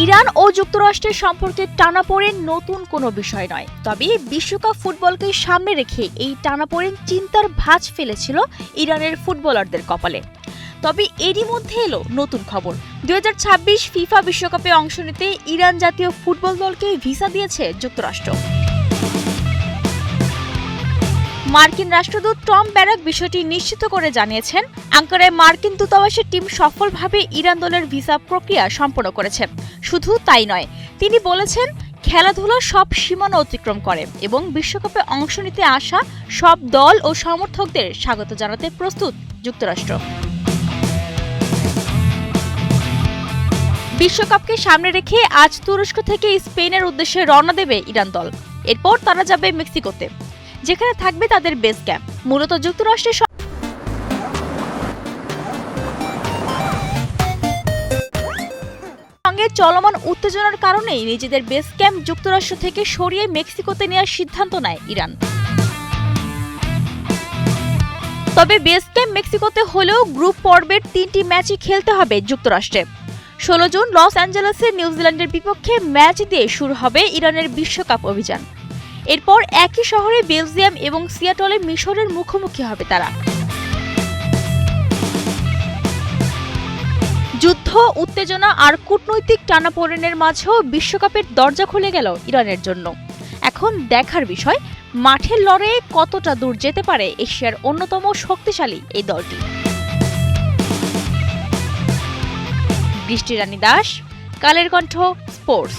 Iran ও যুক্তরাষ্ট্রের সম্পর্কের টানাপোড়েন নতুন কোনো বিষয় নয়, তবে বিশ্বকাপ ফুটবলকে সামনে রেখে এই টানাপোড়েন চিন্তার ভাঁজ ফেলেছিল ইরানের ফুটবলারদের কপালে। তবে এরই মধ্যে এলো নতুন খবর। 2026 ফিফা বিশ্বকাপে অংশ নিতে ইরান জাতীয় ফুটবল দলকে ভিসা দিয়েছে যুক্তরাষ্ট্র। মার্কিন রাষ্ট্রদূত টম ব্যারাক বিষয়টি নিশ্চিত করে জানিয়েছেন, আঙ্কারায় মার্কিন দূতাবাসের টিম সফলভাবে ইরান দলের ভিসা প্রক্রিয়া সম্পন্ন করেছে। শুধু তাই নয়, তিনি বলেছেন, খেলাধুলা সব সীমানা অতিক্রম করে এবং বিশ্বকাপে অংশ নিতে আসা সব দল ও সমর্থকদের স্বাগত জানাতে প্রস্তুত যুক্তরাষ্ট্র। বিশ্বকাপকে সামনে রেখে আজ তুরস্ক থেকে স্পেনের উদ্দেশ্যে রওনা দেবে ইরান দল। এরপর তারা যাবে মেক্সিকোতে, যেখানে থাকবে তাদের বেস ক্যাম্প। মূলত যুক্তরাষ্ট্রের সঙ্গে চলমান উত্তেজনার কারণেই নিজেদের বেস ক্যাম্প যুক্তরাষ্ট্র থেকে সরিয়ে মেক্সিকোতে নেওয়ার সিদ্ধান্ত নেয় ইরান। তবে বেস ক্যাম্প মেক্সিকোতে হলেও গ্রুপ পর্বের 3টি ম্যাচই খেলতে হবে যুক্তরাষ্ট্রে। 16 জুন লস অ্যাঞ্জেলেসে নিউজিল্যান্ডের বিপক্ষে ম্যাচ দিয়ে শুরু হবে ইরানের বিশ্বকাপ অভিযান। এরপর একই শহরে বেলজিয়াম এবং সিয়াটলে মিশরের মুখোমুখি হবে তারা। যুদ্ধ, উত্তেজনা আর কূটনৈতিক টানাপোড়েনের মাঝেও বিশ্বকাপের দরজা খুলে গেল ইরানের জন্য। এখন দেখার বিষয়, মাঠের লড়াইয়ে কতটা দূর যেতে পারে এশিয়ার অন্যতম শক্তিশালী এই দলটি। বৃষ্টি রানী দাস, কালের কণ্ঠ, স্পোর্টস।